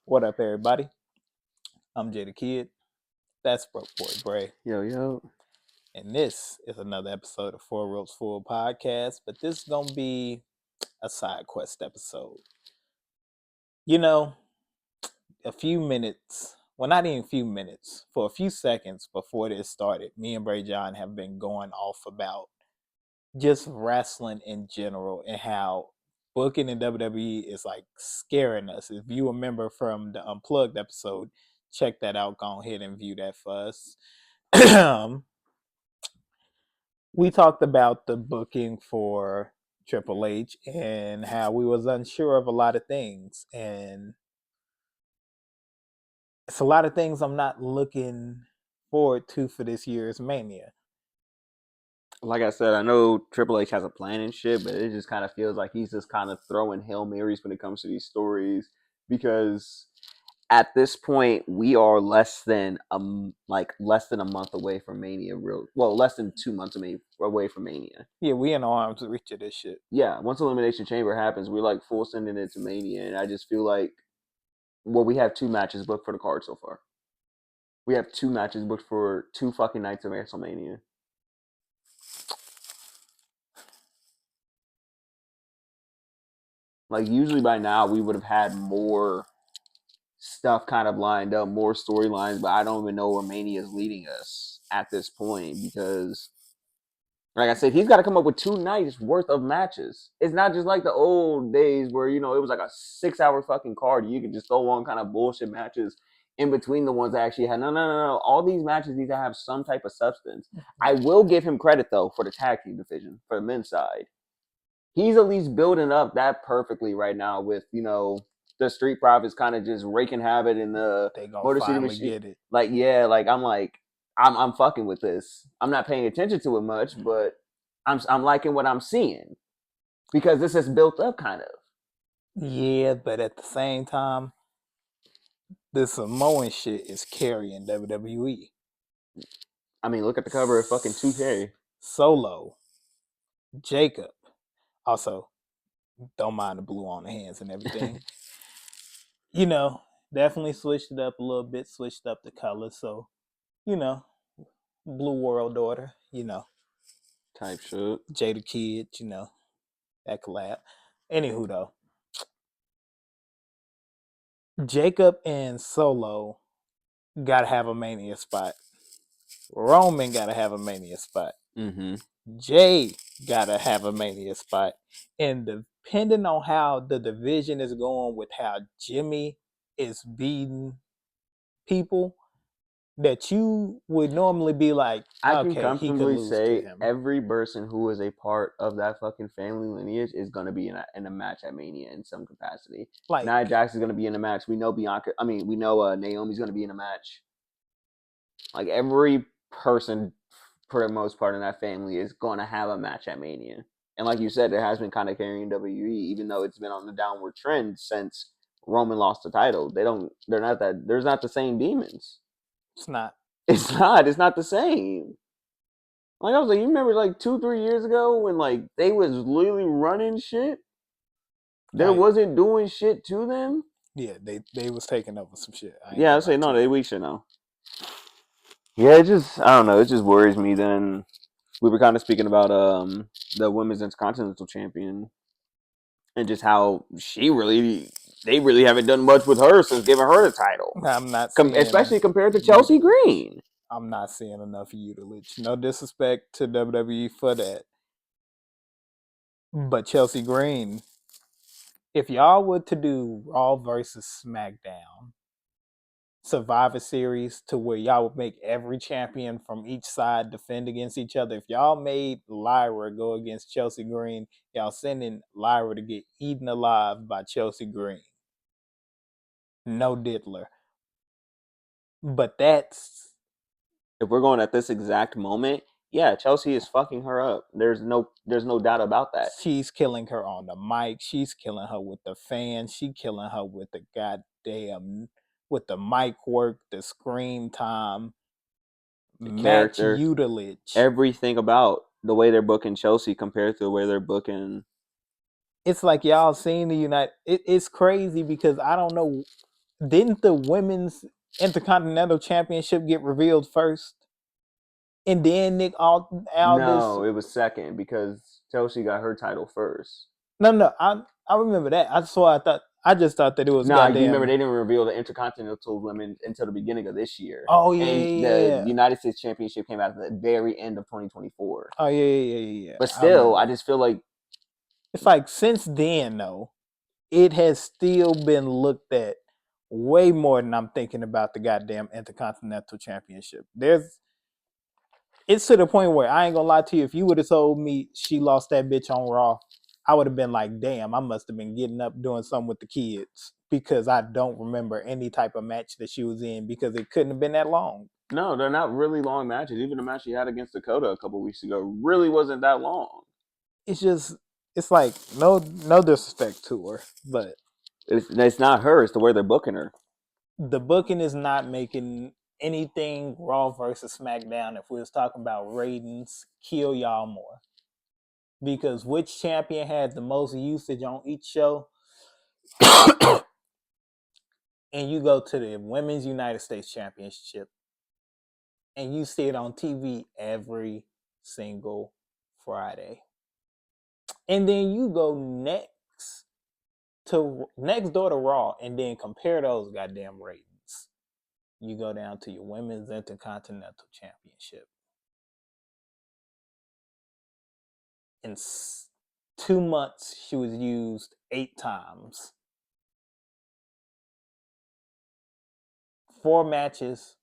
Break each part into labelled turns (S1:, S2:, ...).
S1: What up, everybody? I'm Jay the Kid. That's Broke Boy Bray.
S2: Yo.
S1: And this is another episode of Four Ropes Full Podcast, but this is going to be a side quest episode. You know, a few minutes, well, not even a few minutes, for a few seconds before this started, me and Bray John have been going off about just wrestling in general and how booking in WWE is like scaring us. If you remember from the Unplugged episode, check that out. Go ahead and view that for us. We talked about the booking for Triple H and how we was unsure of a lot of things, and it's a lot of things I'm not looking forward to for this year's Mania.
S2: Like I said, I know Triple H has a plan and shit, but it just kind of feels like he's just kind of throwing Hail Marys when it comes to these stories, because at this point we are less than a month away from Mania. Less than 2 months away from Mania.
S1: Yeah, we in arms reach of this shit.
S2: Yeah, once Elimination Chamber happens, we're like full sending it to Mania, and I just feel like, we have 2 matches booked for the card so far. We have 2 matches booked for 2 fucking nights of WrestleMania. Like, usually by now we would have had more stuff kind of lined up, more storylines, but I don't even know where Mania is leading us at this point, because, like I said, he's got to come up with 2 nights worth of matches. It's not just like the old days where, it was like a 6-hour fucking card. You could just throw on kind of bullshit matches in between the ones that actually had. No. All these matches need to have some type of substance. I will give him credit, though, for the tag team division, for the men's side. He's at least building up that perfectly right now with, the Street Profits kind of just raking havoc in the
S1: Motor City Machine.
S2: Get it. I'm fucking with this. I'm not paying attention to it much, but I'm liking what I'm seeing, because this is built up kind of.
S1: Yeah, but at the same time, the Samoan shit is carrying WWE.
S2: I mean, look at the cover of fucking 2K.
S1: Solo, Jacob. Also, don't mind the blue on the hands and everything. Definitely switched it up a little bit, switched up the color. So, Blue World Order,
S2: type shit.
S1: Jada Kid, that collab. Anywho, though, Jacob and Solo gotta have a Mania spot. Roman gotta have a Mania spot.
S2: Mm-hmm.
S1: Jay gotta have a Mania spot. And depending on how the division is going with how Jimmy is beating people that you would normally be like,
S2: I
S1: okay,
S2: can comfortably say
S1: to him.
S2: Every person who is a part of that fucking family lineage is going to be in a match at Mania in some capacity. Like, Nia Jax is going to be in a match. We know Naomi's going to be in a match. Like, every person, for the most part, in that family is going to have a match at Mania. And like you said, it has been kind of carrying WWE, even though it's been on the downward trend since Roman lost the title. There's not the same demons.
S1: It's not.
S2: It's not the same. Like, I was like, you remember like 2-3 years ago when like they was literally running shit? There wasn't doing shit to them.
S1: Yeah, they was taking over some shit.
S2: I say no, we should know. Yeah, it just, I don't know, it just worries me. Then we were kind of speaking about the women's intercontinental champion, and just how they really haven't done much with her since giving her the title.
S1: I'm not
S2: especially compared to Chelsea Green.
S1: I'm not seeing enough utilage. No disrespect to WWE for that. But Chelsea Green, if y'all were to do Raw versus SmackDown Survivor Series to where y'all would make every champion from each side defend against each other, if y'all made Lyra go against Chelsea Green, y'all sending Lyra to get eaten alive by Chelsea Green. No diddler. But that's...
S2: If we're going at this exact moment, yeah, Chelsea is fucking her up. There's no doubt about that.
S1: She's killing her on the mic. She's killing her with the fans. She's killing her with the goddamn, with the mic work, the screen time, the match utilage.
S2: Everything about the way they're booking Chelsea compared to the way they're booking
S1: it's like y'all seen the United. It's crazy because I don't know. Didn't the women's Intercontinental Championship get revealed first, and then Nick Aldis?
S2: No, it was second because Chelsea got her title first.
S1: No. I remember that. I just thought that it was
S2: Nah, you remember
S1: goddamn.
S2: they didn't reveal the Intercontinental women until the beginning of this year,
S1: Oh yeah,
S2: and
S1: yeah,
S2: the
S1: yeah.
S2: United States Championship came out at the very end of 2024.
S1: Oh yeah.
S2: But
S1: I
S2: still, I
S1: remember.
S2: just feel like
S1: It's like since then though, it has still been looked at way more than I'm thinking about the goddamn Intercontinental Championship. It's to the point where I ain't gonna lie to you. If you would have told me she lost that bitch on Raw, I would have been like, damn, I must have been getting up doing something with the kids because I don't remember any type of match that she was in because it couldn't have been that long.
S2: no, they're not really long matches. Even the match she had against Dakota a couple weeks ago really wasn't that long.
S1: It's just, it's like no disrespect to her, but
S2: It's not her. It's the way they're booking her.
S1: the booking is not making anything Raw versus SmackDown. If we was talking about ratings, kill y'all more because which champion had the most usage on each show? And you go to the Women's United States Championship and you see it on TV every single Friday. And then you go next door to Raw and then compare those goddamn ratings. You go down to your Women's Intercontinental Championship. In 2 months, she was used 8 times. 4 matches,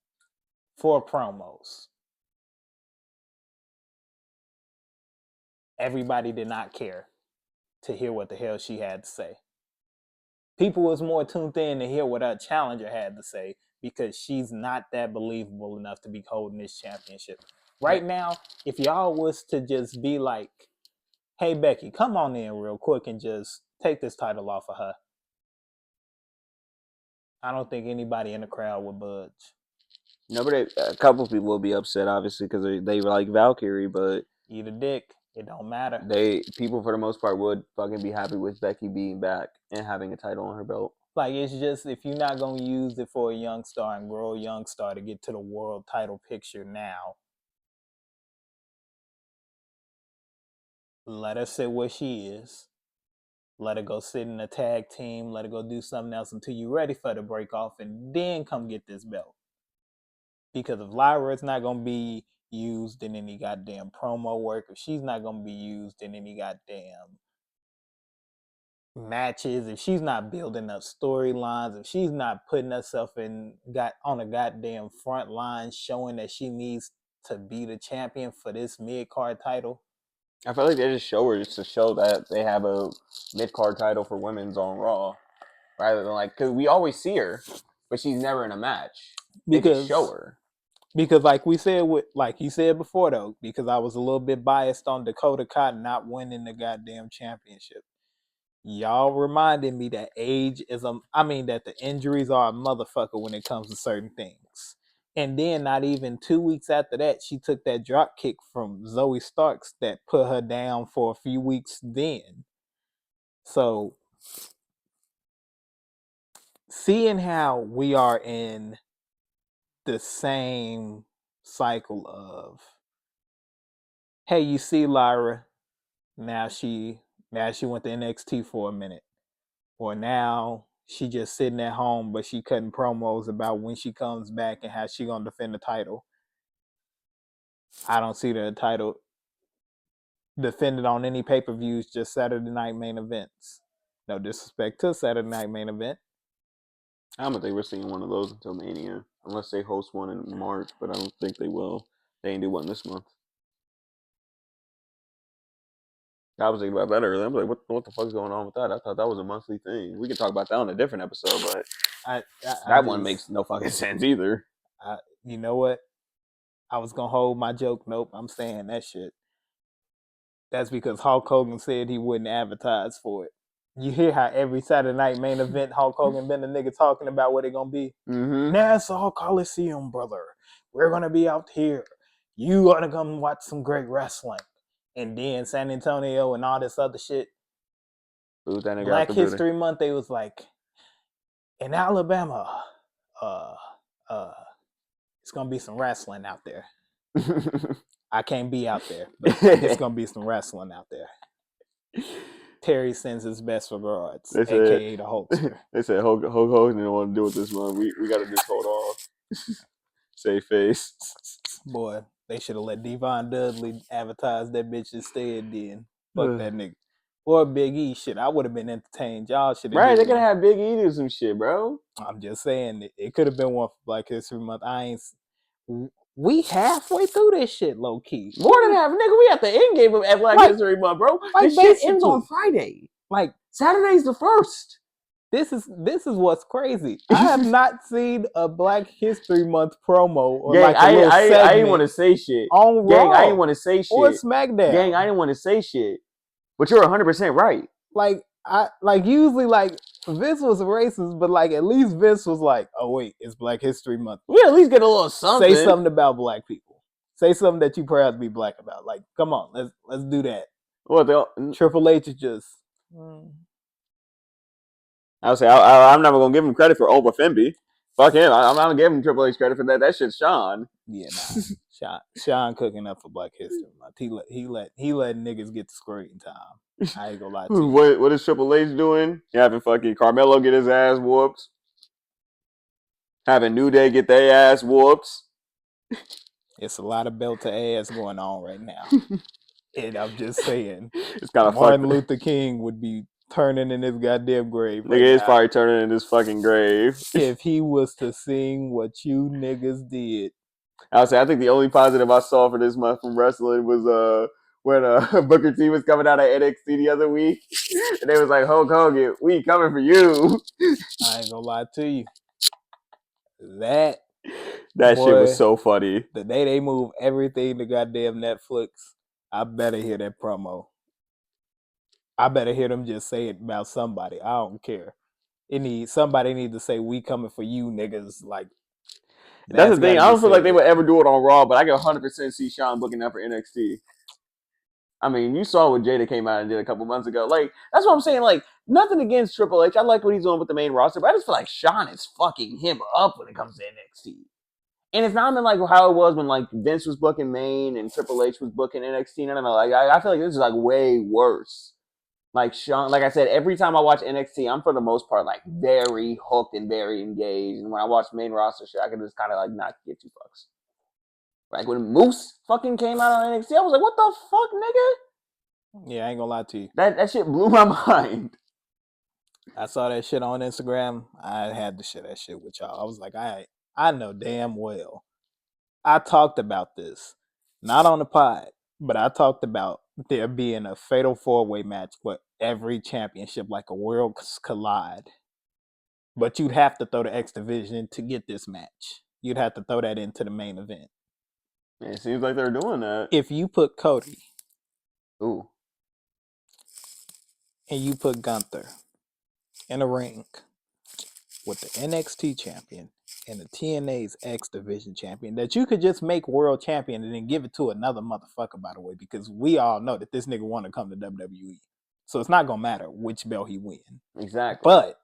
S1: 4 promos. Everybody did not care to hear what the hell she had to say. People was more tuned in to hear what her challenger had to say because she's not that believable enough to be holding this championship. Right now, if y'all was to just be like, hey, Becky, come on in real quick and just take this title off of her, I don't think anybody in the crowd would budge.
S2: Nobody, a couple people will be upset, obviously, because they like Valkyrie, but
S1: Eat a dick. It don't matter.
S2: people for the most part would fucking be happy with Becky being back and having a title on her belt.
S1: Like, it's just, if you're not going to use it for a young star and grow a young star to get to the world title picture now, let her sit where she is. Let her go sit in a tag team. Let her go do something else until you're ready for the break off and then come get this belt. Because if Lyra is not going to be used in any goddamn promo work, if she's not going to be used in any goddamn matches, if she's not building up storylines, if she's not putting herself on a goddamn front line showing that she needs to be the champion for this mid card title.
S2: I feel like they just show her just to show that they have a mid card title for women's on Raw, rather than like, because we always see her, but she's never in a match. They just show
S1: Because
S2: her.
S1: like we said like you said before though, because I was a little bit biased on Dakota Kai not winning the goddamn championship. Y'all reminded me that that the injuries are a motherfucker when it comes to certain things. And then not even 2 weeks after that, she took that drop kick from Zoe Starks that put her down for a few weeks then. So seeing how we are in the same cycle of, hey, you see Lyra, now she went to NXT for a minute. Or now she just sitting at home, but she cutting promos about when she comes back and how she gonna defend the title. I don't see the title defended on any pay-per-views, just Saturday night main events. No disrespect to Saturday night main event.
S2: I don't think we're seeing one of those until Mania, unless they host one in March, but I don't think they will. They ain't do one this month. I was thinking about that earlier. I'm like, what the fuck is going on with that? I thought that was a monthly thing. We can talk about that on a different episode, but
S1: I
S2: that one
S1: just
S2: makes no fucking sense either.
S1: you know what? I was gonna hold my joke. Nope, I'm saying that shit. That's because Hulk Hogan said he wouldn't advertise for it. You hear how every Saturday night main event Hulk Hogan been the nigga talking about what it gonna be?
S2: Mm-hmm.
S1: Nassau Coliseum, brother. We're gonna be out here. You gotta come watch some great wrestling. And then San Antonio and all this other shit.
S2: Boot that nigga out
S1: Black
S2: the building.
S1: History Month, they was like, in Alabama, uh, uh, it's gonna be some wrestling out there. I can't be out there, but it's gonna be some wrestling out there. Terry sends his best regards, aka the Hulkster.
S2: They said Hulk Hogan didn't want to do it this month. We got to just hold off. Save face.
S1: Boy, they should have let Devon Dudley advertise that bitch instead. Then fuck that nigga. Or Big E, shit. I would have been entertained. Y'all should have.
S2: Right, they could have Big E do some shit, bro.
S1: I'm just saying it could have been one for Black History Month. We halfway through this shit, low key.
S2: More than half, nigga. We at the end game at Black History Month, bro. This shit ends on Friday.
S1: Like
S2: Saturday's the 1st.
S1: This is what's crazy. I have not seen a Black History Month promo or
S2: Gang,
S1: like a little segment.
S2: I didn't want to say shit.
S1: On
S2: Gang,
S1: Raw
S2: I didn't want to say shit.
S1: Or SmackDown.
S2: Gang, I didn't want to say shit. But you're 100% right.
S1: Like usually like Vince was racist, but like at least Vince was like, oh wait, it's Black History Month.
S2: We at least get a little something.
S1: Say something about black people. Say something that you proud to be black about. Like, come on, let's do that.
S2: What
S1: Triple H is just.
S2: I would say I'm never gonna give him credit for Oba Femby. Fuck him. I'm not gonna give him Triple H credit for that. That shit's Sean.
S1: Yeah, nah. Sean cooking up for Black History Month. He let niggas get the screen time. I ain't gonna lie to you.
S2: What is Triple H doing? Having fucking Carmelo get his ass whooped. Having New Day get their ass whoops.
S1: It's a lot of belt to ass going on right now. And I'm just saying,
S2: it's kind of
S1: Martin Luther King would be turning in his goddamn grave.
S2: Nigga is probably turning in his fucking grave.
S1: If he was to sing what you niggas did.
S2: I would say I think the only positive I saw for this month from wrestling was when Booker T was coming out of NXT the other week, and they was like, Hulk Hogan, we coming for you.
S1: I ain't gonna lie to you. That
S2: boy, shit was so funny.
S1: The day they move everything to goddamn Netflix, I better hear that promo. I better hear them just say it about somebody. I don't care. Somebody need to say we coming for you niggas. Like
S2: that's the thing. I don't feel like they would ever do it on Raw, but I can 100% see Sean booking that for NXT. I mean, you saw what Jada came out and did a couple months ago. Like, that's what I'm saying. Like, nothing against Triple H. I like what he's doing with the main roster, but I just feel like Sean is fucking him up when it comes to NXT. And it's not even like how it was when like Vince was booking main and Triple H was booking NXT. No. Like, I feel like this is like way worse. Like Sean, like I said, every time I watch NXT, I'm for the most part like very hooked and very engaged. And when I watch main roster shit, I can just kind of like not give two fucks. Like when Moose fucking came out on NXT, I was like, what the fuck, nigga?
S1: Yeah, I ain't gonna lie to you.
S2: That shit blew my mind.
S1: I saw that shit on Instagram. I had to share that shit with y'all. I was like, I know damn well. I talked about this, not on the pod, but I talked about there being a fatal 4-way match with every championship, like a Worlds Collide. But you'd have to throw the X Division to get this match. You'd have to throw that into the main event.
S2: It seems like they're doing that.
S1: If you put Cody,
S2: ooh,
S1: and you put Gunther in a ring with the NXT champion and the TNA's X Division champion, that you could just make world champion and then give it to another motherfucker, by the way, because we all know that this nigga want to come to WWE. So it's not going to matter which belt he win.
S2: Exactly.
S1: But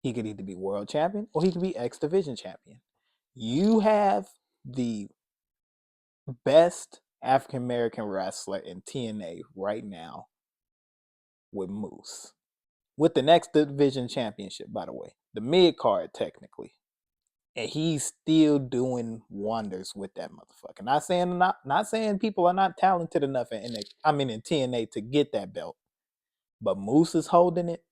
S1: he could either be world champion or he could be X Division champion. You have the best African American wrestler in TNA right now with Moose. With the next division championship, by the way. The mid card, technically. And he's still doing wonders with that motherfucker. Not saying people are not talented enough in TNA to get that belt. But Moose is holding it.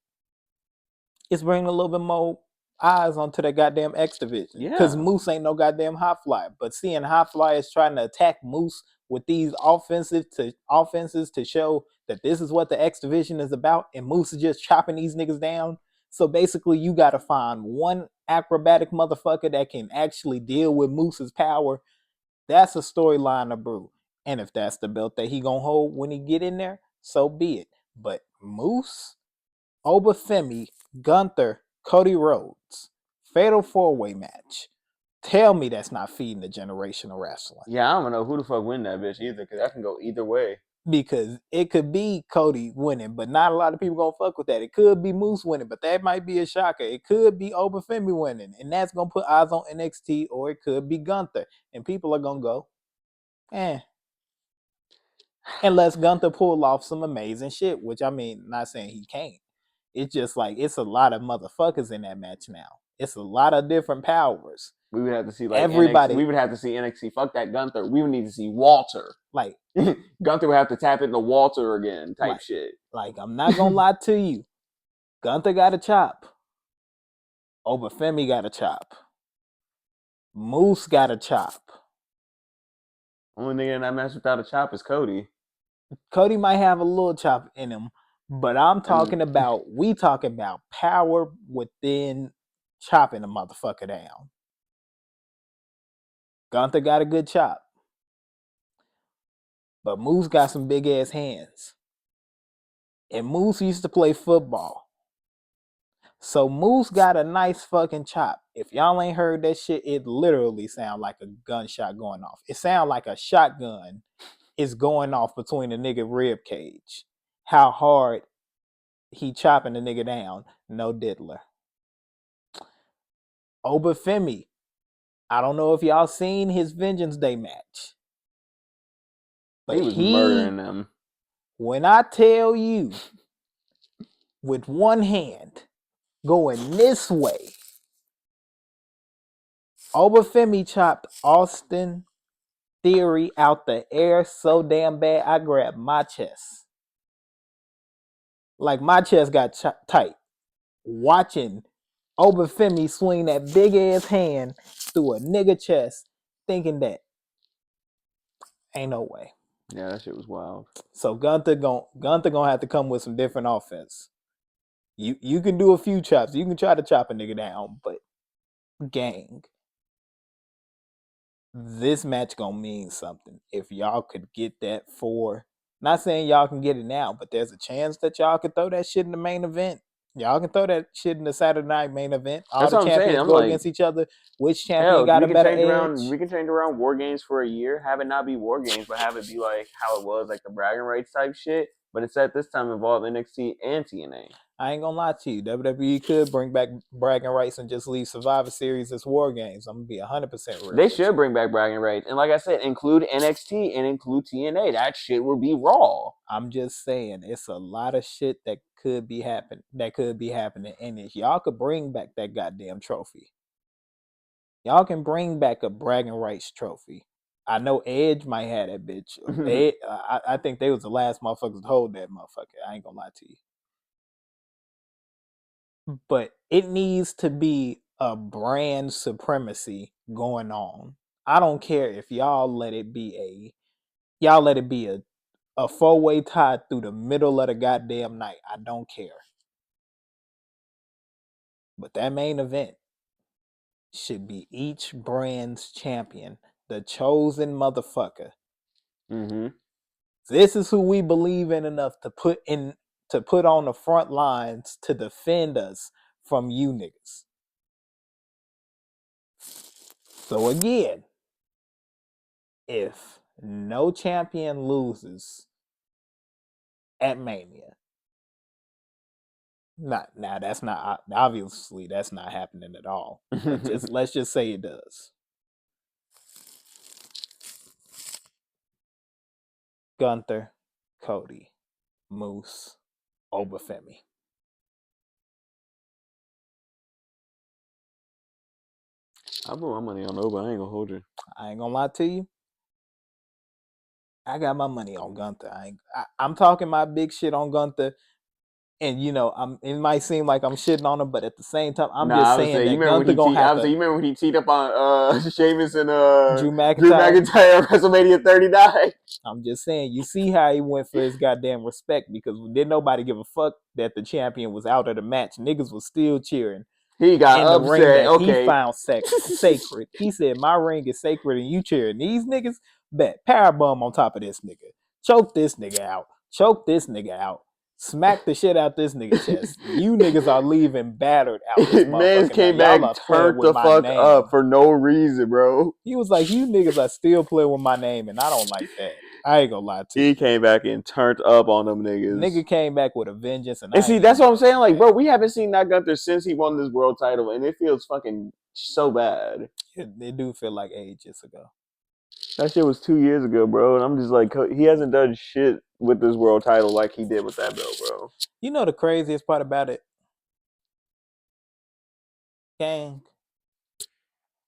S1: It's bringing a little bit more eyes onto that goddamn X Division.
S2: Yeah.
S1: Because Moose ain't no goddamn high flyer. But seeing high flyers trying to attack Moose with these offenses to show that this is what the X Division is about, and Moose is just chopping these niggas down. So basically, you got to find one acrobatic motherfucker that can actually deal with Moose's power. That's a storyline to brew. And if that's the belt that he gonna hold when he get in there, so be it. But Moose, Obafemi, Gunther, Cody Rhodes, fatal 4-way match. Tell me that's not feeding the generation of wrestling.
S2: Yeah, I don't know who the fuck win that bitch either, because that can go either way.
S1: because it could be Cody winning, but not a lot of people gonna fuck with that. It could be Moose winning, but that might be a shocker. It could be Obafemi winning, and that's gonna put eyes on NXT, or it could be Gunther, and people are gonna go, eh. Unless Gunther pull off some amazing shit, which I mean, not saying he can't. It's just like it's a lot of motherfuckers in that match now. It's a lot of different powers.
S2: We would have to see like
S1: Everybody.
S2: NXT. We would have to see NXT. Fuck that Gunther. We would need to see Walter.
S1: Like
S2: Gunther would have to tap into Walter again, type shit.
S1: Like I'm not gonna lie to you, Gunther got a chop. Obafemi got a chop. Moose got a chop.
S2: Only nigga in that match without a chop is Cody.
S1: Cody might have a little chop in him, but I'm talking about we talking about power within chopping a motherfucker down. Gunther got a good chop. But Moose got some big ass hands. And Moose used to play football. So Moose got a nice fucking chop. If y'all ain't heard that shit, it literally sound like a gunshot going off. It sound like a shotgun is going off between the nigga rib cage. How hard he chopping the nigga down. No diddler. Obafemi. I don't know if y'all seen his Vengeance Day match.
S2: But he was murdering them.
S1: When I tell you, with one hand going this way, Obafemi chopped Austin Theory out the air so damn bad I grabbed my chest. Like my chest got tight. Watching Obafemi swing that big ass hand through a nigga chest, thinking that ain't no way.
S2: Yeah, that shit was wild.
S1: So Gunther gonna have to come with some different offense. You can do a few chops. You can try to chop a nigga down, but gang, this match gonna mean something. If y'all could get that for, not saying y'all can get it now, but there's a chance that y'all could throw that shit in the main event. Y'all can throw that shit in the Saturday night main event. All the champions go against each other. Which champion got a better edge?
S2: We can change around War Games for a year. Have it not be War Games, but have it be like how it was, like the bragging rights type shit. But instead, this time involve NXT and TNA.
S1: I ain't gonna lie to you. WWE could bring back bragging rights and just leave Survivor Series as War Games. I'm gonna be 100% real.
S2: They should bring back bragging rights, and like I said, include NXT and include TNA. That shit would be raw.
S1: I'm just saying, it's a lot of shit that could be happening. And if y'all could bring back that goddamn trophy, y'all can bring back a bragging rights trophy. I know Edge might have that bitch. I think they was the last motherfuckers to hold that motherfucker. I ain't gonna lie to you. But it needs to be a brand supremacy going on. I don't care if y'all let it be a four-way tie through the middle of the goddamn night. I don't care. But that main event should be each brand's champion, the chosen motherfucker.
S2: Mm-hmm.
S1: This is who we believe in enough to put on the front lines to defend us from you niggas. So again, if no champion loses at Mania, that's not obviously that's not happening at all. But let's just say it does. Gunther, Cody, Moose, Obafemi.
S2: I put my money on Oba. I ain't gonna hold you.
S1: I ain't gonna lie to you. I got my money on Gunther. I'm talking my big shit on Gunther, and it might seem like I'm shitting on him, but at the same time, I'm just saying that Gunther gonna have to.
S2: You remember when he teed up on Sheamus and Drew
S1: McIntyre
S2: at WrestleMania 39?
S1: I'm just saying, you see how he went for his goddamn respect, because didn't nobody give a fuck that the champion was out of the match. Niggas was still cheering.
S2: He got
S1: in
S2: upset.
S1: The ring that
S2: okay.
S1: He found sacred. He said, "My ring is sacred, and you cheering these niggas." Bet powerbomb on top of this nigga. Choke this nigga out. Choke this nigga out. Smack the shit out this nigga chest. You niggas are leaving battered out this motherfucker.
S2: Man came back, turned the fuck up for no reason, bro.
S1: He was like, "You niggas are still playing with my name, and I don't like that." I ain't gonna lie to
S2: He
S1: you.
S2: came back and turned up on them niggas.
S1: Nigga came back with a vengeance, and
S2: And
S1: I
S2: see,
S1: ain't
S2: that's
S1: even
S2: what I'm
S1: mad
S2: saying.
S1: about
S2: Like,
S1: that.
S2: bro, we haven't seen that Gunther since he won this world title, and it feels fucking so bad.
S1: It do feel like ages ago.
S2: That shit was 2 years ago, bro. And I'm just like, he hasn't done shit with this world title like he did with that belt, bro.
S1: You know the craziest part about it, gang?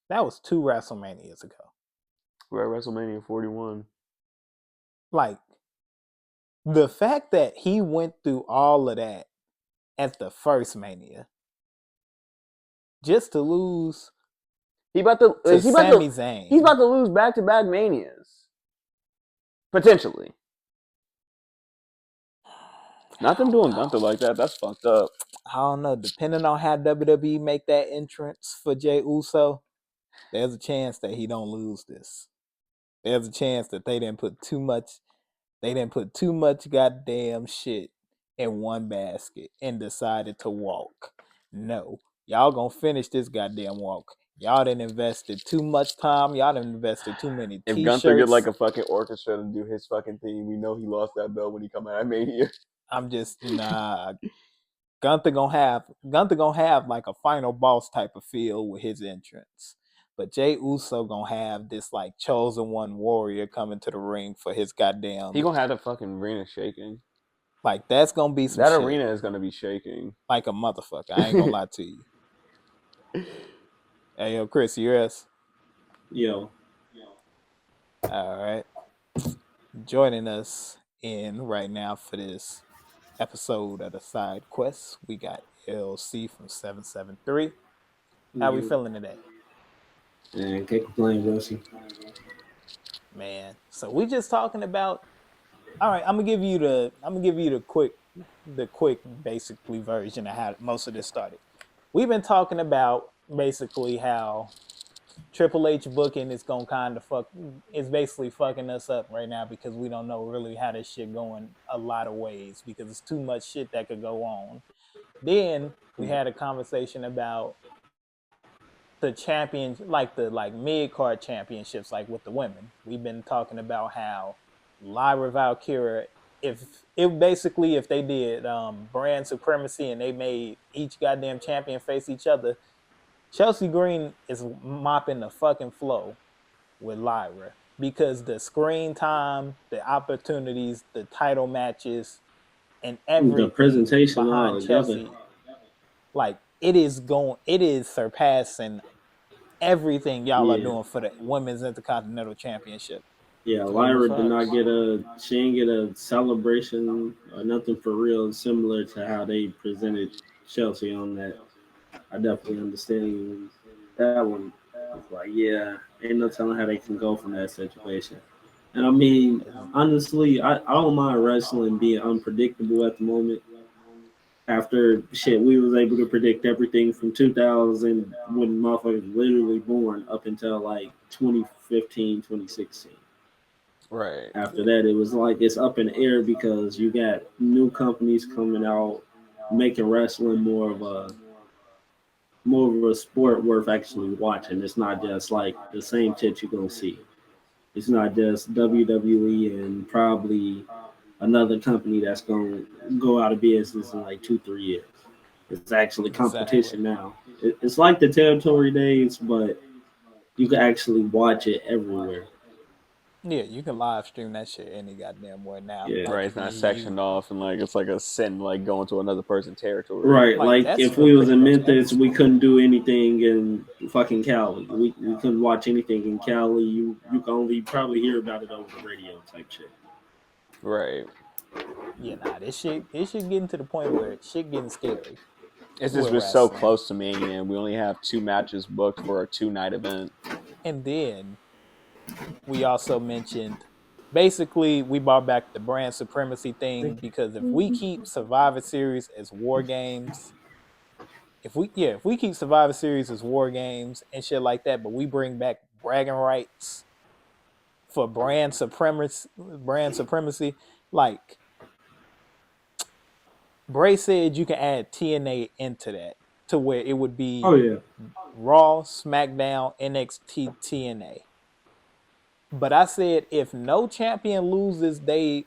S1: That was 2 WrestleManias ago.
S2: We're at WrestleMania 41.
S1: Like the fact that he went through all of that at the first Mania just to lose
S2: He about to
S1: to
S2: is he about to
S1: Sami
S2: he's
S1: Zayn.
S2: about to lose back-to-back manias. Potentially. Not them doing Gunther like that. That's fucked up.
S1: I don't know. Depending on how WWE make that entrance for Jey Uso, there's a chance that he don't lose this. There's a chance that they didn't put too much. They didn't put too much goddamn shit in one basket and decided to walk. No, y'all gonna finish this goddamn walk. Y'all done invested too much time. Y'all done invested too many
S2: If Gunther get like
S1: T-shirts.
S2: a fucking orchestra to do his fucking theme, we know he lost that belt when he come out of Mania.
S1: I'm just nah. Gunther gonna have like a final boss type of feel with his entrance. But Jey Uso gonna have this like chosen one warrior coming to the ring for his
S2: He
S1: goddamn
S2: gonna have the fucking arena shaking.
S1: like that's gonna be some
S2: That
S1: shit.
S2: arena is gonna be shaking.
S1: Like a motherfucker. I ain't gonna lie to you. Hey yo, Chris, you us?
S3: Yo,
S1: All right. Joining us in right now for this episode of the side quest, we got LC from 773. How we
S3: you
S1: feeling today?
S3: and can't complain, Wilson.
S1: Man. So we just talking about all right, I'm gonna give you the quick basically version of how most of this started. We've been talking about basically how Triple H booking is gonna kind of fuck is basically fucking us up right now because we don't know really how this shit going a lot of ways because it's too much shit that could go on. Then we had a conversation about the champions like the like mid card championships like with the women. We've been talking about how Lyra Valkyria if basically if they did brand supremacy and they made each goddamn champion face each other, Chelsea Green is mopping the fucking flow with Lyra because the screen time, the opportunities, the title matches, and
S3: The
S1: everything
S3: presentation all
S1: behind
S3: together.
S1: Chelsea, like it is surpassing everything y'all are
S3: Yeah,
S1: doing for the women's intercontinental championship.
S3: yeah.
S1: What are your
S3: Lyra did not
S1: thoughts?
S3: get a. She didn't get a celebration or nothing for real, similar to how they presented Chelsea on that. I definitely understand that one. It's like, yeah, ain't no telling how they can go from that situation. And I mean, honestly, I don't mind wrestling being unpredictable at the moment. After shit, we was able to predict everything from 2000 when motherfuckers literally born up until like 2015, 2016.
S2: Right.
S3: After
S1: Yeah,
S3: that, it was like it's up in the air because you got new companies coming out, making wrestling more of a sport worth actually watching. It's not just like the same shit you're gonna see. It's not just WWE and probably another company that's gonna go out of business in like 2 3 years. It's actually
S1: exactly.
S3: competition now. It's like the territory days, but you can actually watch it everywhere.
S1: Yeah, you can live stream that shit any goddamn where now.
S3: Yeah.
S1: Like
S2: Right. It's not sectioned off and like it's like a sin like going to another person's territory.
S3: Right,
S1: like
S3: like
S1: that's
S3: if
S1: for
S3: we was
S1: pretty
S3: in
S1: much every
S3: Memphis, we
S1: sport.
S3: couldn't do anything in fucking Cali. We couldn't watch anything in Cali. You can only probably hear about it over the radio type shit.
S2: Right.
S1: Yeah, nah, this shit getting to the point where shit getting scary
S2: It's just
S1: with
S2: we're so
S1: wrestling.
S2: close to Mania and we only have 2 matches booked for a 2 night event.
S1: And then we also mentioned basically we brought back the brand supremacy thing because if we keep Survivor Series as war games, if we keep Survivor Series as war games and shit like that, but we bring back bragging rights for brand supremacy, like Bray said you can add TNA into that to where it would
S3: Oh
S1: be
S3: yeah,
S1: Raw, SmackDown, NXT, TNA. But I said if no champion loses, they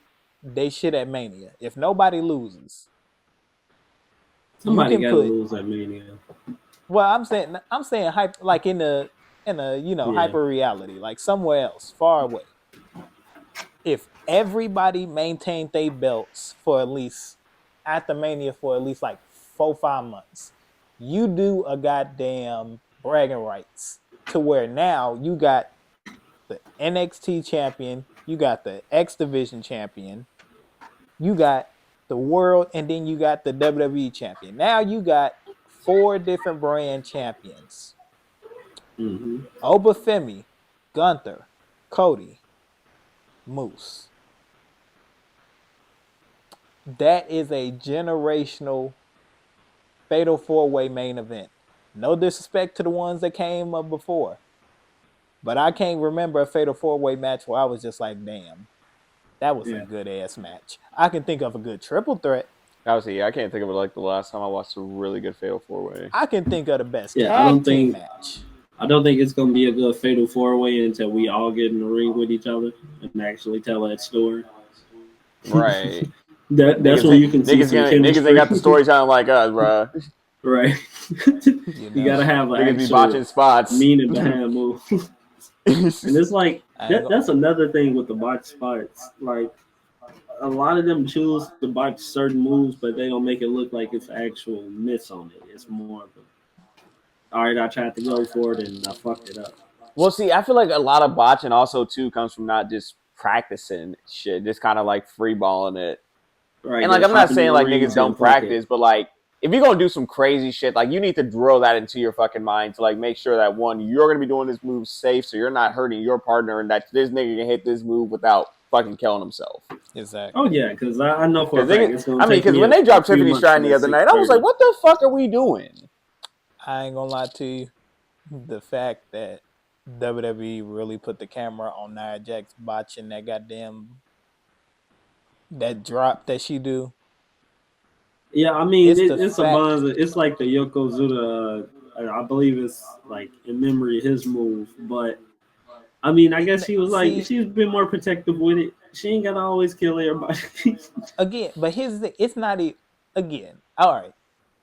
S1: shit at Mania. If nobody loses, you
S3: Somebody
S1: can
S3: got to
S1: put.
S3: lose at Mania.
S1: Well, I'm saying hype like in a
S3: Yeah.
S1: hyper reality, like somewhere else, far away. If everybody maintained their belts for at least at the Mania for at least like 4-5 months, you do a goddamn bragging rights to where now you got the NXT champion, you got the X Division champion, you got the world, and then you got the WWE champion. Now you got 4 different brand champions.
S3: Mm-hmm.
S1: Obafemi, Gunther, Cody, Moose. That is a generational fatal 4-way main event. No disrespect to the ones that came up before, but I can't remember a fatal 4-way match where I was just like, damn, that was a
S3: Yeah.
S1: good ass match. I can think of a good triple threat.
S2: Obviously, I can't think of it like the last time I watched a really good Fatal 4-Way.
S1: I can think of the best
S3: Yeah.
S1: tag team match.
S3: I don't think it's gonna be a good fatal 4-way until we all get in the ring with each other and actually tell that story.
S2: Right.
S3: That's when you can see some
S2: Niggas ain't
S3: chemistry.
S2: got the storytelling like us, bro.
S3: Right.
S1: You
S3: You
S1: know,
S3: gotta have an
S2: Niggas be
S3: actual
S2: botching spots.
S3: meaning behind the move. And it's like
S1: I ain't
S3: that's another thing with the botch spots. Like a lot of them choose to botch certain moves, but they don't make it look like it's actual miss on it. It's more of a, all right, I tried to go for it and I fucked it up.
S2: Well, see, I feel like a lot of botching also too comes from not just practicing shit, just kind of like freeballing it.
S3: Right,
S2: And like,
S3: just
S2: I'm not
S3: hopping in
S2: saying
S3: the
S2: like
S3: ring
S2: niggas
S3: saying
S2: don't
S3: fuck it.
S2: practice, but like, if you're gonna do some crazy shit, like you need to drill that into your fucking mind to like make sure that one, you're gonna be doing this move safe, so you're not hurting your partner, and that this nigga can hit this move without fucking killing himself.
S3: Oh
S1: exactly.
S3: yeah, because I know for a
S2: Because
S3: fact
S2: niggas,
S3: it's gonna
S2: I mean,
S3: take
S2: because
S3: me
S2: when they
S3: a
S2: dropped
S3: few
S2: Tiffany
S3: months for
S2: Stratton the
S3: that
S2: other night, I was like,
S3: 630.
S2: what the fuck are we doing?
S1: I ain't gonna lie to you. The fact that WWE really put the camera on Nia Jax botching that goddamn that drop that she do.
S3: Yeah, I mean
S1: It's the
S3: it's a
S1: fact.
S3: bonza. It's like the Yokozuna. I believe it's like in memory of his move, but I mean I guess she was like
S1: See
S3: she's been more protective with it. She ain't gotta always kill everybody.
S1: again, but here's the thing. It's not again. All right,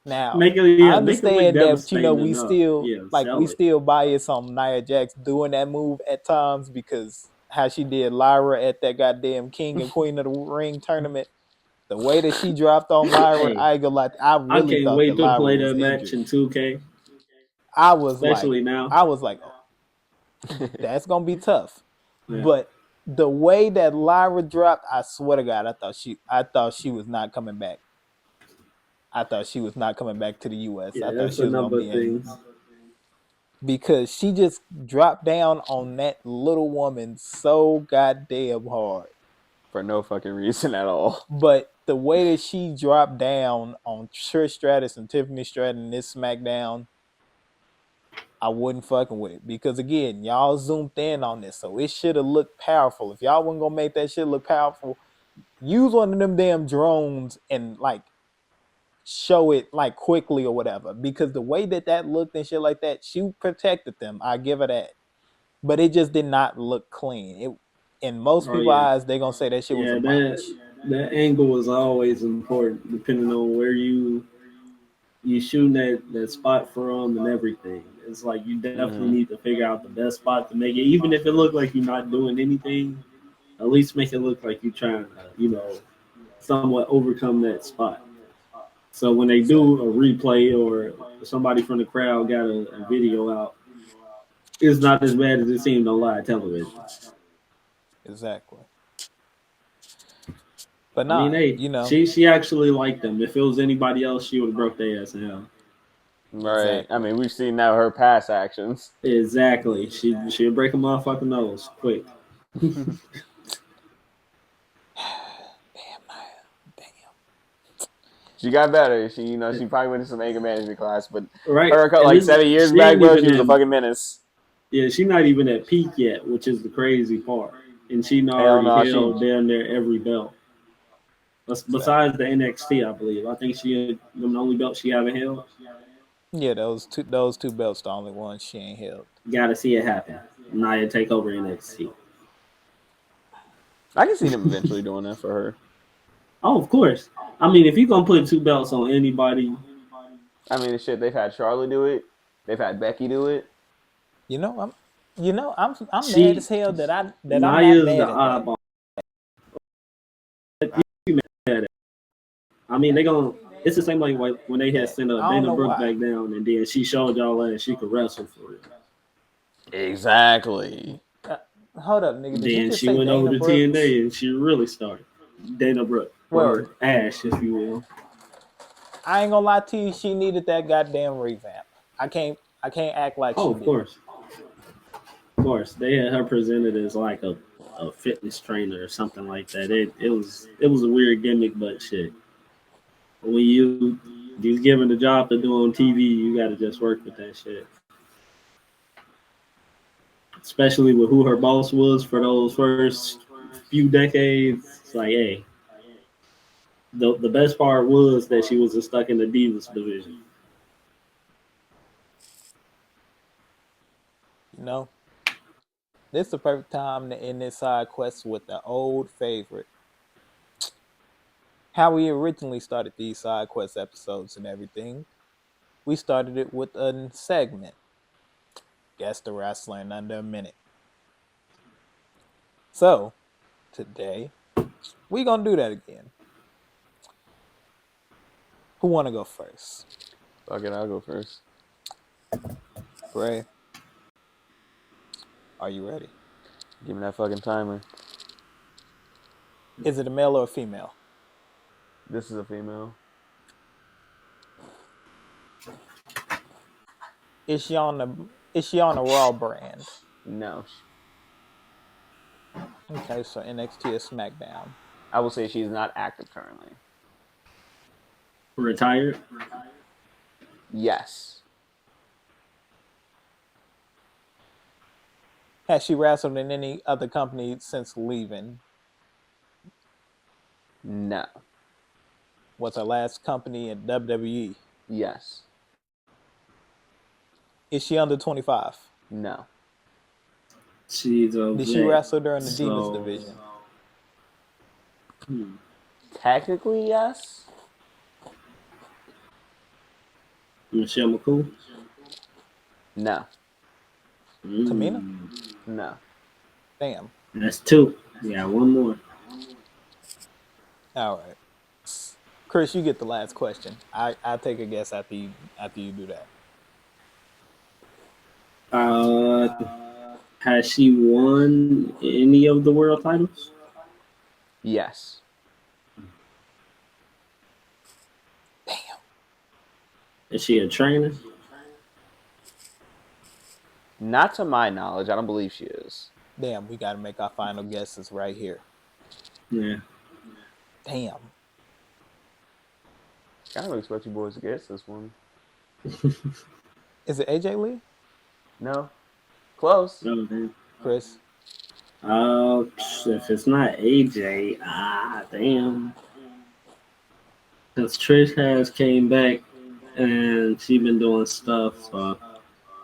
S1: now
S3: Make it
S1: I
S3: make it look
S1: understand that
S3: devastating
S1: we
S3: enough.
S1: still
S3: Yeah,
S1: like
S3: sell
S1: we
S3: it.
S1: still bias on Nia Jax doing that move at times because how she did Lyra at that goddamn King and Queen of the Ring tournament. The way that she dropped on Lyra,
S3: Hey,
S1: I ain't gonna lie. I
S3: I
S1: really
S3: can't
S1: thought that
S3: wait to
S1: Lyra
S3: play
S1: was
S3: that match
S1: injured.
S3: in 2K,
S1: I was like,
S3: especially now.
S1: I was like, oh, that's gonna be tough.
S3: Yeah,
S1: But the way that Lyra dropped, I swear to God, I thought she was not coming back. I thought she was not coming back to the U.S. I
S3: yeah,
S1: thought
S3: that's
S1: she
S3: a
S1: was gonna
S3: number
S1: be
S3: of
S1: in
S3: things.
S1: because she just dropped down on that little woman so goddamn hard.
S2: For no fucking reason at all.
S1: But the way that she dropped down on Trish Stratus and Tiffany Stratton in this SmackDown, I wasn't fucking with it because again, y'all zoomed in on this, so it should have looked powerful. If y'all wasn't gonna make that shit look powerful, use one of them damn drones and like show it like quickly or whatever. Because the way that looked and shit like that, she protected them. I give her that, but it just did not look clean. It in most
S3: Oh
S1: people's
S3: yeah,
S1: eyes, they gonna say that shit was a
S3: yeah.
S1: botch.
S3: That angle is always important, depending on where you shooting that spot from and everything. It's like you definitely
S2: Mm-hmm.
S3: need to figure out the best spot to make it, even if it look like you're not doing anything. At least make it look like you're trying to, somewhat overcome that spot. So when they do a
S1: Exactly.
S3: replay or somebody from the crowd got a video out, it's not as bad as it seemed on live television.
S1: Exactly. But
S3: I mean,
S1: nah,
S3: hey, she actually liked them. If it was anybody else, she would have broke their ass in hell.
S2: Right. I
S1: exactly.
S2: mean, we've seen now her past actions.
S3: Exactly.
S1: Yeah.
S3: She'll break a motherfucking nose quick.
S1: Damn, damn.
S2: She got better. She probably went to some anger management class, but
S3: Right,
S2: her
S3: and
S2: like 7 years
S3: she
S2: back,
S3: ain't
S2: bro,
S3: even
S2: she was a
S3: at
S2: fucking menace.
S3: yeah, she not even at peak yet, which is the crazy part. And she
S2: Hell
S3: already
S2: no, she.
S3: held damn near every belt. Besides
S1: Exactly.
S3: the NXT, I believe. I think she had the only belt she haven't held.
S1: Yeah, those two belts the only ones she ain't held.
S3: Gotta see it happen. Nia take over NXT.
S2: I can see them eventually doing that for her.
S3: Oh, of course. I mean, if you're gonna put 2 belts on anybody,
S2: I mean, the shit they've had Charlotte do it. They've had Becky do it.
S1: You know, I'm mad as
S3: she
S1: hell that I'm not
S3: Naya's the
S1: mad at that.
S3: oddball. You mad at? I mean, they gonna. It's the same like when they had sent
S1: I don't
S3: Dana
S1: know
S3: Brooke
S1: why.
S3: back down, and then she showed y'all that she could wrestle for real.
S2: Exactly.
S1: Uh, Hold up, nigga. Did you
S3: Then
S1: just
S3: she
S1: say
S3: went over
S1: Dana
S3: to
S1: Brooks?
S3: TNA and she really started. Dana Brooke,
S1: Well,
S3: or Ash, if you will.
S1: I ain't gonna lie to you. She needed that goddamn revamp. I can't act like
S3: Oh,
S1: she
S3: of
S1: didn't.
S3: course, of course. They had her presented as like a fitness trainer or something like that. It was a weird gimmick, but shit. When you given the job to do on TV, you got to just work with that shit. Especially with who her boss was for those first few decades. It's like, hey, the best part was that she was stuck in the Divas division.
S1: You know, this is the perfect time to end this side quest with the old favorite. How we originally started these side quest episodes and everything. We started it with a segment. Guess the wrestler in under a minute. So, today, we gonna do that again. Who wanna go first?
S2: Fuck it, I'll go first.
S1: Gray, are you ready?
S2: Give me that fucking timer.
S1: Is it a male or a female?
S2: This is a female.
S1: Is she on a Raw brand?
S2: No,
S1: Okay, so NXT or SmackDown.
S2: I will say she's not active currently.
S3: Retired.
S2: Yes.
S1: Has she wrestled in any other company since leaving?
S2: No.
S1: Was her last company in WWE?
S2: Yes.
S1: Is she under 25?
S2: No.
S3: She's a
S1: Did she
S3: vet.
S1: wrestle during the Divas
S3: So,
S1: division?
S3: hmm.
S2: Technically, yes.
S3: Michelle McCool.
S2: No.
S1: Tamina?
S2: No.
S1: Damn.
S3: That's 2. Yeah, one more.
S1: All right. Chris, you get the last question. I'll take a guess after you do that.
S3: Uh, has she won any of the world titles?
S2: Yes.
S1: Damn.
S3: Is she a trainer?
S2: Not to my knowledge. I don't believe she is.
S1: Damn, we gotta make our final guesses right here.
S3: Yeah.
S1: Damn.
S2: I don't expect you boys to guess this one.
S1: Is it AJ Lee?
S2: No. Close.
S3: Oh, damn.
S1: Chris?
S3: If it's not AJ, damn. Because Trish has came back and she been doing stuff, so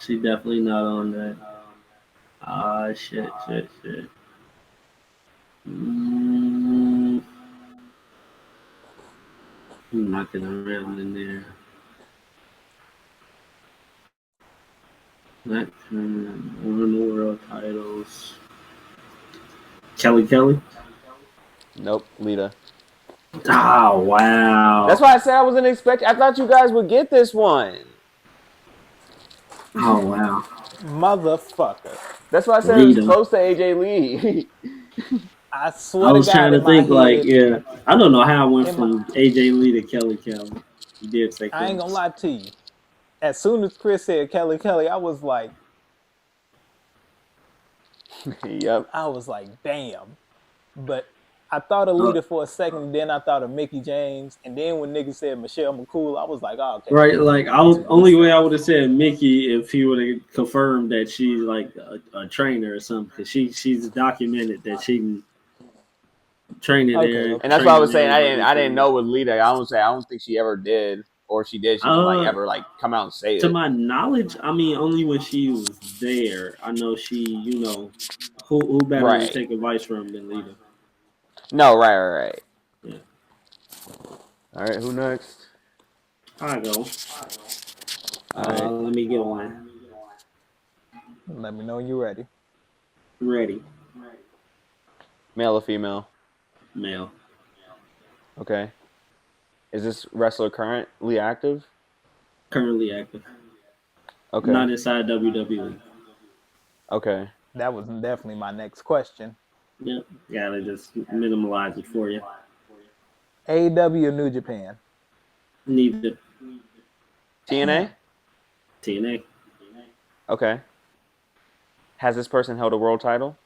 S3: she definitely not on that. Shit. Mm, I'm knocking around in there. Not won the world titles. Kelly.
S2: Nope. Lita.
S3: Oh wow.
S2: That's why I said I wasn't expecting. I thought you guys would get this one.
S3: Oh wow.
S1: Motherfucker.
S2: That's why I said it was
S3: Lita.
S2: close to AJ Lee.
S1: I
S3: I
S1: swear to
S3: was
S1: God,
S3: trying to
S1: in my
S3: think like,
S1: head,
S3: yeah. I don't know how I went
S1: in my,
S3: from AJ Lee to Kelly. You did say
S1: I ain't gonna
S3: close.
S1: lie to you. As soon as Chris said Kelly,
S2: Yep.
S1: I was like, damn. But I thought of
S3: Uh,
S1: Lita for a second, then I thought of Mickey James, and then when niggas said Michelle McCool, I was like, oh, okay,
S3: right, like I
S1: that's
S3: was
S1: what he
S3: only way I
S1: said.
S3: would have said Mickey if he would have confirmed that she's like a trainer or something, because she's documented that she training
S1: Okay,
S3: there,
S2: And
S1: okay.
S2: that's why I
S3: training
S2: was saying I
S3: everybody
S2: didn't. I
S3: for
S2: didn't
S3: you.
S2: know with Lita. I don't think she ever did, or if she did, she didn't like
S3: Uh,
S2: ever like come out and say
S3: to
S2: it.
S3: my knowledge, I mean, only when she was there, I know she, who better to
S2: Right.
S3: take advice from than Lita.
S2: No, right.
S3: Yeah.
S2: All right, who next?
S3: I go.
S2: All right,
S3: Let me get one.
S1: Let me know when you're ready.
S3: Ready.
S2: male or female?
S3: Male.
S2: Okay. Is this wrestler currently active?
S3: Currently active.
S2: Okay.
S3: Not inside WWE.
S2: Okay.
S1: That was definitely my next question.
S3: Yep. Gotta just minimalize it for you.
S1: AEW or New Japan?
S3: Neither.
S2: TNA?
S1: Damn.
S3: TNA.
S2: Okay. Has this person held a world title?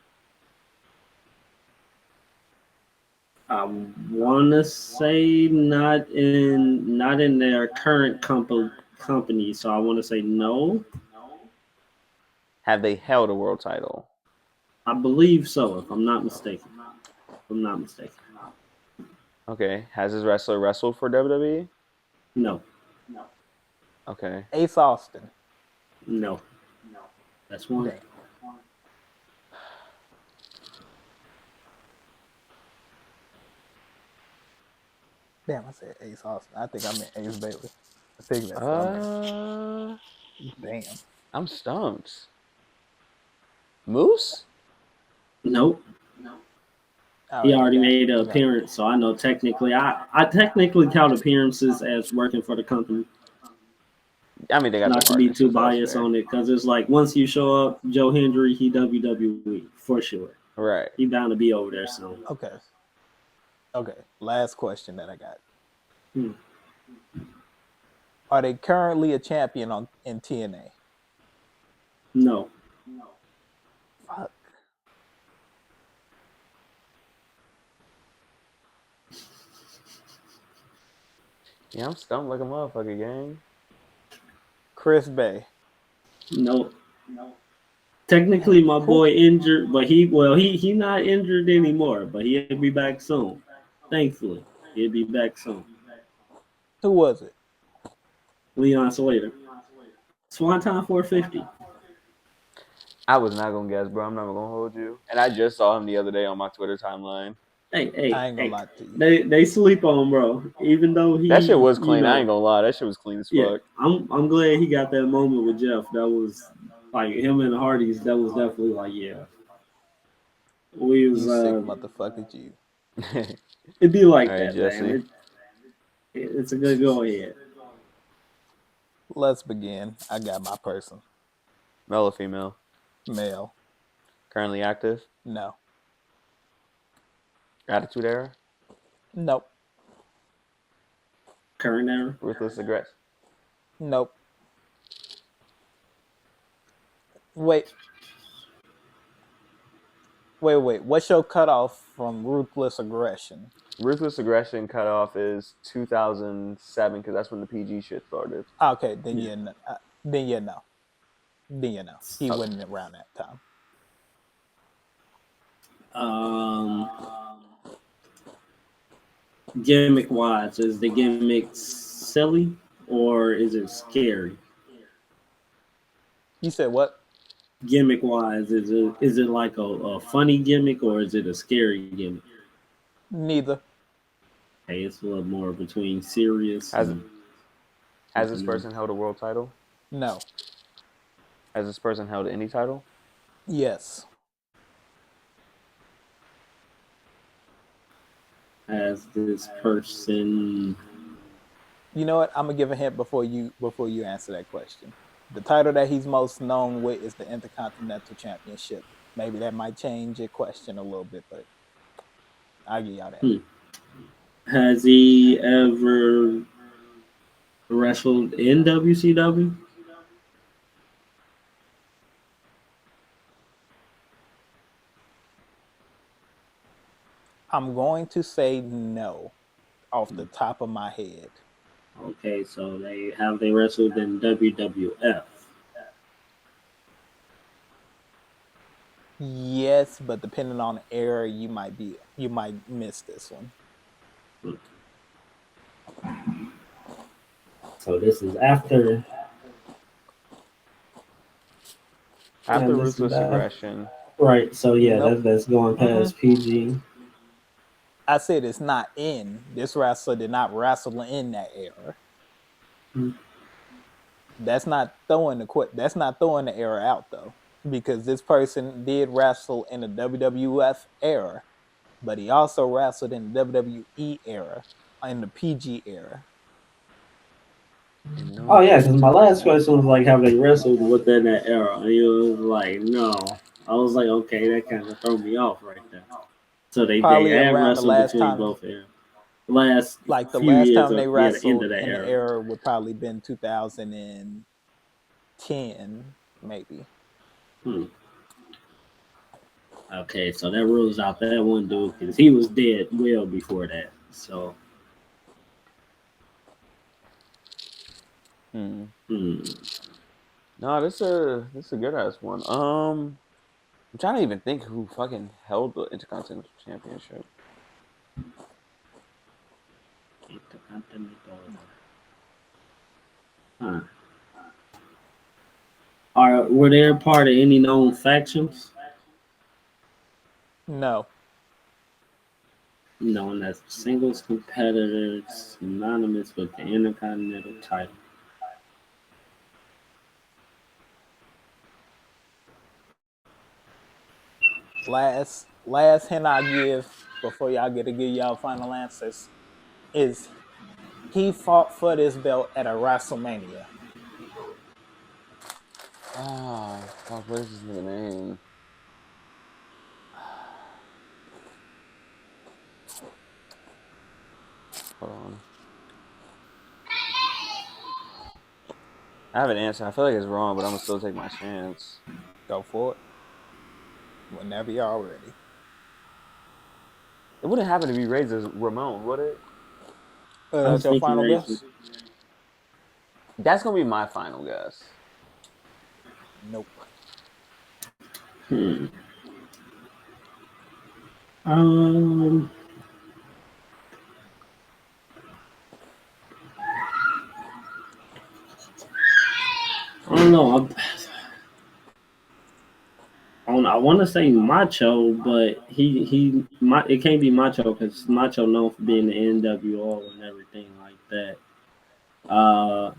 S3: I wanna say not in their current company, so I wanna say no.
S2: Have they held a world title?
S3: I believe so, if I'm not mistaken. If I'm not mistaken.
S2: Okay. Has this wrestler wrestled for WWE?
S3: No.
S2: Okay.
S1: Ace Austin.
S3: No. That's one.
S1: Damn. Damn, I said Ace Austin. I think I meant Ace Bailey. I think that's what I meant.
S2: Uh,
S1: Damn.
S2: I'm stumped. Moose?
S3: Nope.
S1: I
S3: He
S1: already
S3: already
S1: got.
S3: made an
S1: I got.
S3: appearance, so I know technically I technically count appearances as working for the company.
S2: I mean, they got the
S3: Not to be too
S2: partnerships. That's
S3: biased
S2: fair.
S3: on it, because it's like once you show up, Joe Hendry, he WWE for sure.
S2: Right.
S3: He bound to be over there soon.
S1: Okay. Okay. Last question that I got.
S3: Hmm.
S1: Are they currently a champion in TNA?
S3: No.
S1: Fuck.
S2: Yeah, I'm stumped like a motherfucker, gang.
S1: Chris Bay.
S3: Nope.
S1: Damn.
S3: Technically, my
S1: Who?
S3: boy injured, but he not injured anymore. But he'll be back soon. Thankfully, he'll be back soon.
S1: Who was it?
S3: Leon Slater. Swanton 450.
S2: I was not gonna guess, bro. I'm not gonna hold you. And I just saw him the other day on my Twitter timeline.
S3: Hey, hey,
S1: I ain't gonna
S3: hey.
S1: lie to you.
S3: They sleep on bro. Even though
S2: That shit
S3: he,
S2: was clean. I ain't gonna lie. That shit was clean as
S3: yeah.
S2: fuck.
S3: I'm glad he got that moment with Jeff. That was like him and the Hardys. That was definitely like yeah. We was
S1: You sick motherfucker, you.
S3: it'd be
S2: All
S3: like
S2: right,
S3: that, man.
S2: Jesse.
S3: It's a good go ahead.
S1: Let's begin. I got my person.
S2: Male or female?
S1: Male.
S2: Currently active?
S1: No.
S2: Attitude Era?
S1: Nope.
S3: Current era.
S2: Ruthless Aggression?
S1: Nope. Wait. Wait. What's your cutoff from ruthless aggression?
S2: Ruthless Aggression cutoff is 2007 because that's when the PG shit started.
S1: Okay, then
S3: Yeah.
S1: yeah, then yeah, no. Then yeah, no. He
S2: Okay.
S1: wasn't around that time.
S3: Um, Gimmick wise, is the gimmick silly or is it scary?
S1: You said what?
S3: Gimmick wise, is it like a funny gimmick or is it a scary gimmick?
S1: Neither.
S3: Hey, it's a little more between serious
S2: Has
S3: and
S2: has this
S3: something else.
S2: person held a world title?
S1: No.
S2: Has this person held any title?
S1: Yes.
S3: Has this person
S1: You know what? I'm gonna give a hint before you answer that question. The title that he's most known with is the Intercontinental Championship. Maybe that might change your question a little bit, but I'll give y'all that.
S3: has he ever wrestled in WCW?
S1: I'm going to say no off the top of my head.
S3: Okay, so they wrestled in WWF.
S1: Yes, but depending on the era, you might miss this one.
S3: So this is after. Yeah,
S2: After
S3: this is
S2: Ruthless
S3: after.
S2: Aggression.
S3: Right. So yeah,
S1: Nope.
S3: that's going past PG.
S1: I said it's not in. This wrestler did not wrestle in that era.
S3: Hmm.
S1: That's not throwing the era out though, because this person did wrestle in the WWF era, but he also wrestled in the WWE era, in the PG era.
S2: And no
S3: Oh
S2: one
S3: yeah,
S2: comes
S3: because my
S2: to
S3: last
S2: mind.
S3: question was like, have they wrestled within that era? And it was like, no. I was like, okay, that kind of threw me off right there. So they
S1: Probably
S3: have
S1: around the
S3: wrestled
S1: last
S3: between
S1: time,
S3: both eras. Last
S1: like the
S3: few
S1: last
S3: years
S1: time
S3: of
S1: they
S3: the end of
S1: wrestled
S3: that
S1: in the
S3: era.
S1: era would probably been 2010, maybe.
S3: Hmm. Okay, so that rules out that one dude because he was dead well before that. So,
S2: Hmm.
S3: hmm.
S2: No, this is a good ass one. I'm trying to even think who fucking held the Intercontinental Championship.
S3: Huh. Were they a part of any known factions?
S1: No,
S3: Known as singles competitors synonymous with the Intercontinental title.
S1: last hint I give before y'all get to give y'all final answers is he fought for this belt at a WrestleMania.
S2: Ah, fuck, what is his name? Hold on. I have an answer. I feel like it's wrong, but I'm gonna still take my chance.
S1: Go for it whenever y'all ready.
S2: It wouldn't happen to be raised as Ramon, would it?
S3: I
S1: That's
S3: was
S1: your
S3: thinking
S1: final
S3: Razor.
S1: guess?
S2: That's gonna be my final guess.
S1: Nope.
S3: Hmm. Um, I don't know. I want to say Macho, but it can't be Macho because Macho known for being the NWO and everything like that. Uh,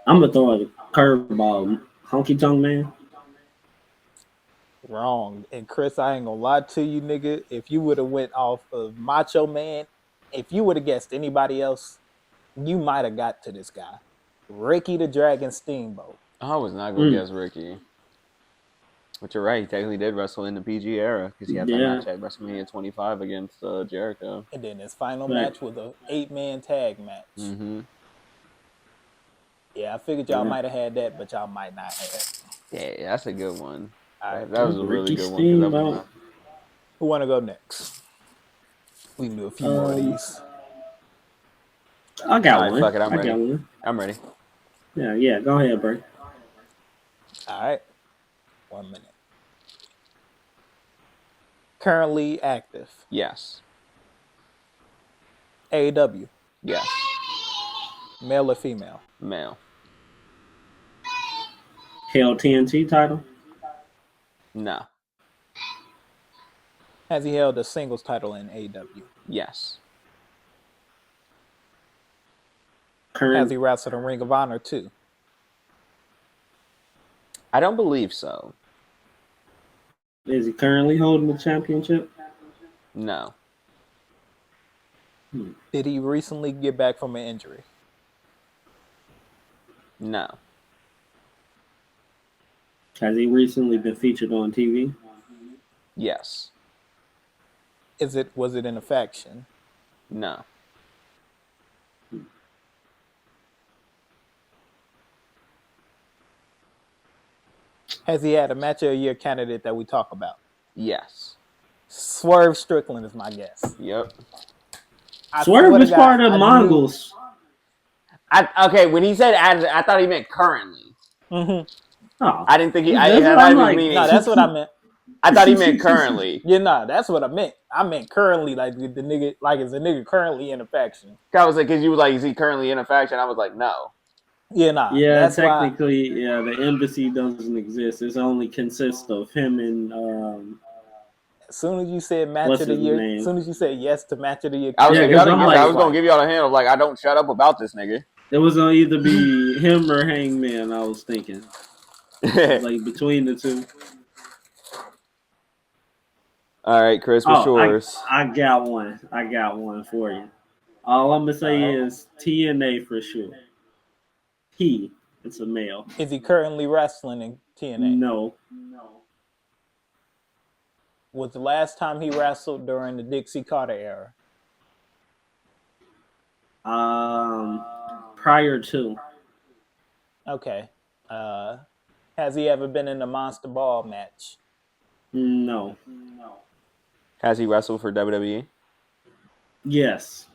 S3: I'm gonna throw a curveball. Honky Tonk Man.
S1: Wrong. And Chris, I ain't gonna lie to you, nigga. If you would have went off of Macho Man, if you would have guessed anybody else, you might have got to this guy. Ricky the Dragon Steamboat.
S2: I was not gonna
S3: Mm,
S2: guess Ricky, but you're right. He technically did wrestle in the PG era because he had that
S3: yeah,
S2: match at WrestleMania 25 against Jericho.
S1: And then his final
S3: right.
S1: match was a 8-man tag match.
S2: Mm-hmm.
S1: Yeah, I figured y'all
S3: Yeah.
S1: might have had that, but y'all might not have.
S2: Yeah, that's a good one.
S1: All right.
S2: That was a really
S3: Ricky
S2: good one because that was
S3: Steamboat.
S2: not.
S1: Who wanna go next? We can do a few more of
S3: Um,
S1: these.
S3: I
S2: All
S3: got
S2: right,
S3: one.
S2: fuck it. I'm
S3: I got
S2: ready.
S3: one.
S2: I'm ready.
S3: Yeah, yeah. Go ahead, bro.
S1: All right. 1 minute. Currently active.
S2: Yes.
S1: AEW.
S2: Yes.
S1: Male or female?
S2: Male.
S3: Hell TNT title.
S2: No.
S1: Has he held a singles title in AEW?
S2: Yes.
S1: Has
S3: Current
S1: he wrestled in Ring of Honor too?
S2: I don't believe so.
S3: Is he currently holding the championship?
S2: No.
S1: Did he recently get back from an injury?
S2: No.
S3: Has he recently been featured on TV?
S2: Yes.
S1: Was it in a faction?
S2: No.
S1: Has he had a match of the year candidate that we talk about?
S2: Yes.
S1: Swerve Strickland is my guess.
S2: Yep.
S1: I
S3: Swerve
S1: swear to
S3: is
S1: God,
S3: part of
S1: I knew.
S3: Mongols.
S2: Okay, when he said added, I thought he meant currently.
S1: Mm-hmm.
S3: Oh,
S2: I didn't think he.
S3: that's
S2: I
S3: what
S2: thought
S3: I'm
S2: he was
S3: like.
S1: No,
S2: meaning.
S1: that's what I meant.
S2: I thought he meant currently.
S1: Yeah, no, that's what I meant. I meant currently, like the nigga, like is a nigga currently in a faction?
S2: I was like, because you was like, is he currently in a faction? I was like, no.
S1: Yeah, nah,
S3: Yeah,
S1: that's why.
S3: technically, yeah, the embassy doesn't exist. It only consists of him and
S1: As soon as you said match
S3: What's
S1: of the
S3: his
S1: year,
S3: name?
S1: as soon as you said yes to match of the year,
S2: I was
S3: Yeah,
S2: gonna give
S3: 'cause
S2: y'all
S3: I'm
S2: the,
S3: like-
S2: I was gonna give y'all a hint of like I don't shut up about this nigga.
S3: It was gonna either be him or Hangman. I was thinking, like between the two.
S2: All right, Chris, what's
S3: Oh,
S2: yours?
S3: I got one. I got one for you. All I'm gonna say is TNA for sure. It's a male.
S1: is he currently wrestling in TNA?
S3: No.
S1: Was the last time he wrestled during the Dixie Carter era?
S3: Prior to.
S1: Okay. Has he ever been in a Monster Ball match?
S3: No.
S2: Has he wrestled for WWE?
S3: Yes.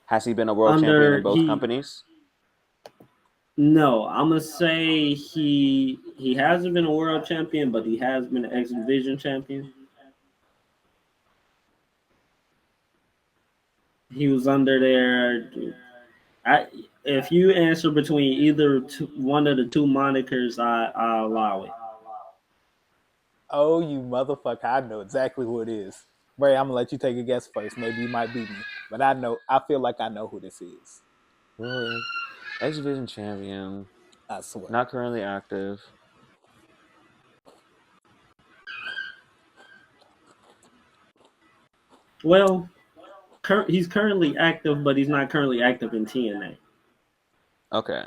S2: Has he been a world champion in both
S3: he
S2: companies?
S3: No, I'm gonna say he hasn't been a world champion, but he has been an X Division champion. He was under there. If you answer between either one of the two monikers, I allow it.
S1: Oh, you motherfucker! I know exactly who it is. Ray, I'm gonna let you take a guess first. Maybe you might beat me, but I know. I feel like I know who this is.
S2: Really? X Division champion,
S1: I swear.
S2: not currently active.
S3: Well, he's currently active, but he's not currently active in TNA.
S2: Okay.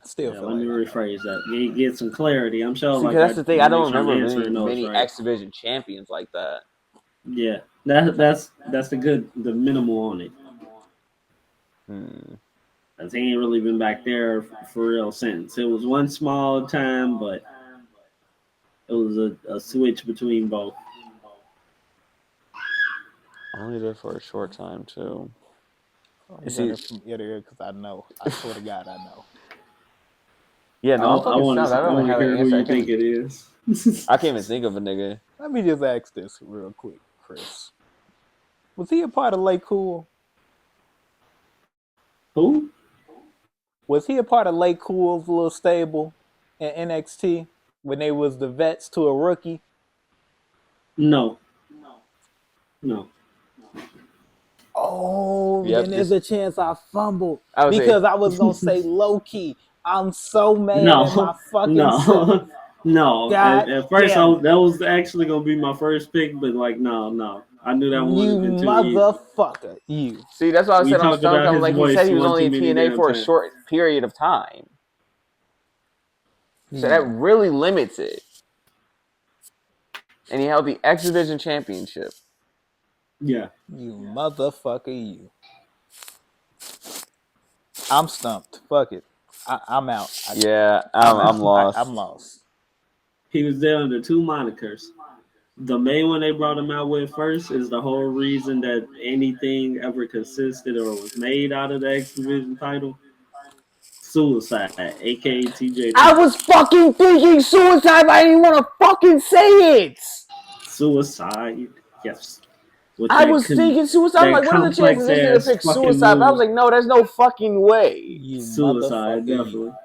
S1: Still
S3: Yeah,
S1: feel
S3: let me
S1: like
S3: rephrase that. Get some clarity. I'm sure.
S2: See,
S3: like
S2: that's the thing. I don't
S3: make sure I'm
S2: remember
S3: answering those
S2: many
S3: right.
S2: X Division champions like that.
S3: Yeah, that's the minimal on it. Cause he ain't really been back there for real since. It was one small time, but it was a switch between both.
S2: Only there for a short time too.
S1: I'm running from ear to ear because I know. I swear to God, I know.
S2: Yeah, no, I'm
S3: I
S2: fucking
S3: want
S2: stumped. I don't
S3: to
S2: have an
S3: hear who
S2: answer.
S3: you think it is.
S2: I can't even think of a nigga.
S1: Let me just ask this real quick, Chris. Was he a part of Lay Cool?
S3: Who?
S1: Was he a part of Lay Cool's little stable in NXT when they was the vets to a rookie?
S3: No.
S1: Oh,
S2: Yep,
S1: then there's a chance I fumbled
S2: I would say-
S1: because I was gonna say low key. I'm so mad at my fucking self.
S3: No.
S1: God
S3: At first,
S1: damn it.
S3: that was actually gonna be my first pick, but like, no. I knew that one would
S1: You
S3: have been too easy.
S1: motherfucker, you.
S2: See, that's why I
S3: We
S2: said I'm
S3: talked
S2: stumped.
S3: about
S2: I'm
S3: his
S2: like, he said
S3: voice
S2: he was
S3: one
S2: only
S3: too
S2: in
S3: many
S2: TNA
S3: damn
S2: for a
S3: times.
S2: short period of time. So that really limits it. And he held the X Division championship.
S3: Yeah.
S1: You motherfucker, you. I'm stumped. Fuck it. I'm out.
S2: I'm lost.
S1: I'm lost.
S3: He was there under two monikers. The main one they brought him out with first is the whole reason that anything ever consisted or was made out of the X Division title. Suicide, aka TJ.
S2: I was fucking thinking suicide, but I didn't want to fucking say it.
S3: Suicide, yes. With
S2: I was thinking suicide. I'm like, what are the chances this nigga picked suicide? But I was like, no, there's no fucking way.
S1: You
S3: Suicide,
S1: motherfucker,
S3: definitely.
S1: you.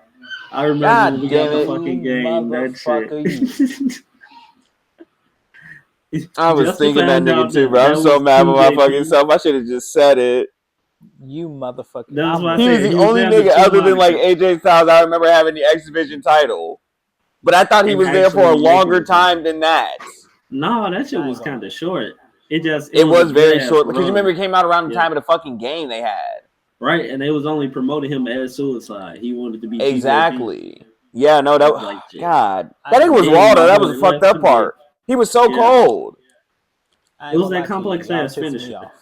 S3: I remember
S2: God
S3: when we
S2: damn
S3: got the
S2: it.
S3: fucking
S1: You
S3: game, that
S1: motherfucker,
S3: shit.
S2: I was
S3: Just to
S2: thinking that
S3: find
S2: nigga
S3: out
S2: too,
S3: that
S2: bro. I'm
S3: that
S2: so
S3: was
S2: mad with my fucking
S3: 2JP.
S2: self. I should have just said it.
S1: You motherfucker.
S3: That's why I
S2: He
S3: said
S2: was the
S3: he was
S2: only
S3: there for
S2: nigga
S3: two
S2: other than like
S3: monikers.
S2: AJ Styles I remember having the X Division title. But I thought he
S3: And
S2: was there for a
S3: actually making
S2: longer
S3: the title.
S2: time than that.
S3: No, that shit
S1: I ain't
S3: was
S1: gonna
S3: kind
S1: lie.
S3: of short. It
S2: It
S3: was a
S2: was very
S3: good ass
S2: short because you
S3: run.
S2: remember it came out around the
S3: Yeah.
S2: time of the fucking game they had.
S3: Right, and they was only promoting him as Suicide. He wanted to be TJP.
S2: Exactly. Yeah, no, that
S3: Like,
S2: God.
S1: I
S2: That
S1: ain't
S2: nigga was
S1: gonna
S3: damn,
S2: raw
S3: my
S2: though. That
S3: boy
S2: was the fucked
S3: left
S2: up
S3: the bit.
S2: part. He was so
S3: Yeah.
S2: cold.
S1: I
S3: It
S1: ain't
S3: was
S1: gonna
S3: that
S1: lie to you.
S3: complex
S1: Y'all
S3: ass
S1: pissing
S3: finisher.
S1: me off.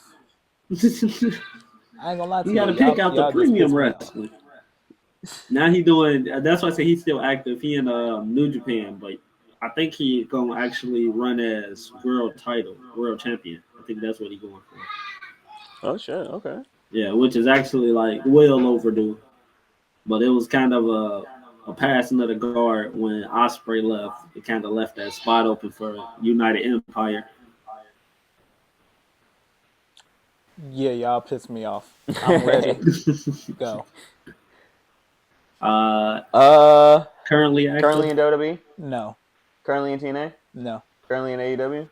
S3: You
S1: I ain't gonna lie to
S3: got to
S1: you.
S3: pick out the
S1: Y'all just
S3: premium
S1: pissed me off.
S3: wrestling. Now he doing. That's why I say he's still active. He in New Japan, but I think he gonna actually run as world champion. I think that's what he going for.
S2: Oh shit. Okay.
S3: Yeah, which is actually like well overdue. But it was kind of a passing of the guard when Osprey left. It kind of left that spot open for United Empire.
S1: Yeah, y'all pissed me off. I'm ready. Go.
S3: Currently active.
S2: Currently in WWE.
S1: No.
S2: Currently in TNA?
S1: No.
S2: Currently in AEW?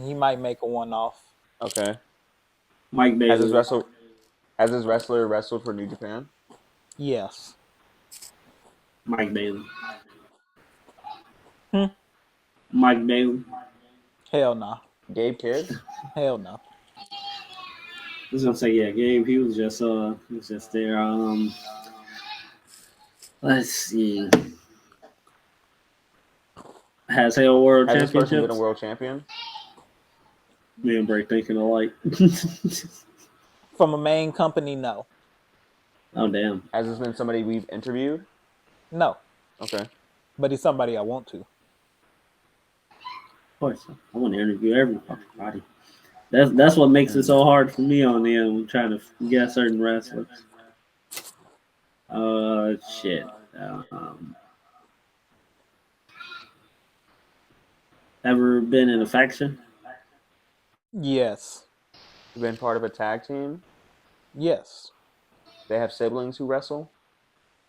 S1: He might make a one-off.
S2: Okay.
S3: Mike
S2: Has this
S3: Bailey.
S2: wrestler wrestled for New Japan?
S1: Yes.
S3: Mike Bailey.
S1: Hmm.
S3: Mike Bailey.
S1: Hell no.
S2: Gabe Kidd?
S1: Hell no.
S3: I was gonna say yeah, Gabe. He was just there. Let's see. Has held world
S2: Has this person been a
S3: championships?
S2: world champion?
S3: Me and Break thinking alike.
S1: From a main company, no.
S3: Oh damn.
S2: Has this been somebody we've interviewed?
S1: No.
S2: Okay.
S1: But he's somebody I want to.
S3: Of course, I want to interview every fucking body. That's what makes it so hard for me on them trying to guess certain wrestlers. Shit. Ever been in a faction?
S1: Yes.
S2: Been part of a tag team?
S1: Yes.
S2: They have siblings who wrestle?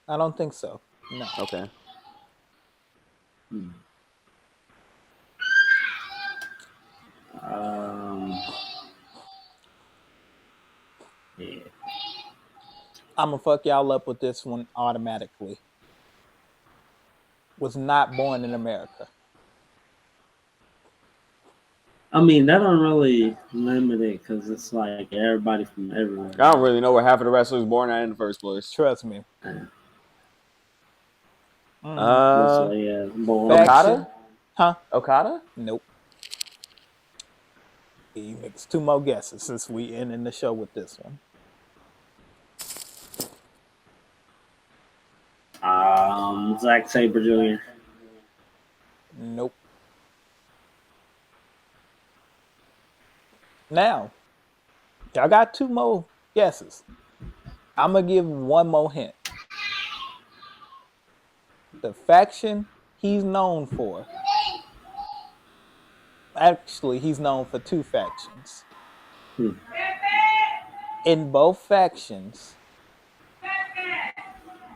S1: I don't think so. No.
S2: Okay.
S3: Yeah.
S1: I'm gonna fuck y'all up with this one automatically. Was not born in America.
S3: I mean, that don't really limit it because it's like everybody from everywhere.
S2: I don't really know where half of the wrestlers born at in the first place.
S1: Trust me.
S3: Looks like born.
S2: Okada?
S1: Huh?
S2: Okada?
S1: Nope. He makes two more guesses since we ending the show with this one.
S3: Zack Sabre Jr.
S1: Nope. Now, y'all got two more guesses. I'm gonna give one more hint. The faction he's known for. Actually, he's known for two factions. In both factions,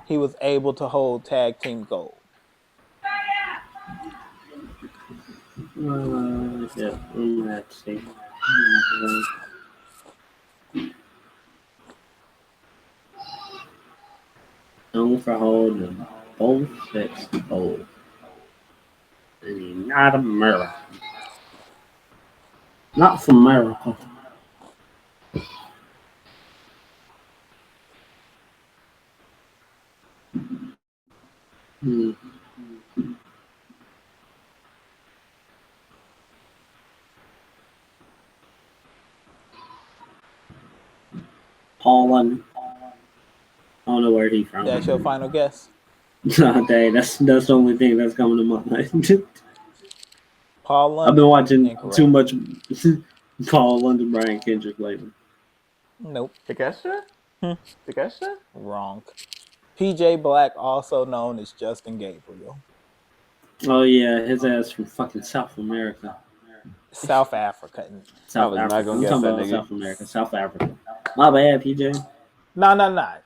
S1: he was able to hold tag team gold.
S3: Yeah, let's see. Known for holding both sets gold. And he's not American. Not from America. Paul London. I don't know where he's from.
S1: That's your final guess?
S3: Dang, that's the only thing that's coming to my mind.
S1: Paul London.
S3: I've been watching
S1: Incorrect.
S3: too much Paul London, Brian Kendrick lately.
S1: Nope.
S2: Takeshita? Takeshita?
S1: Wrong. PJ Black, also known as Justin Gabriel.
S3: Oh yeah, his ass from fucking South America.
S1: South Africa.
S3: South Africa. I'm talking about South America. South Africa. My bad, PJ.
S1: No.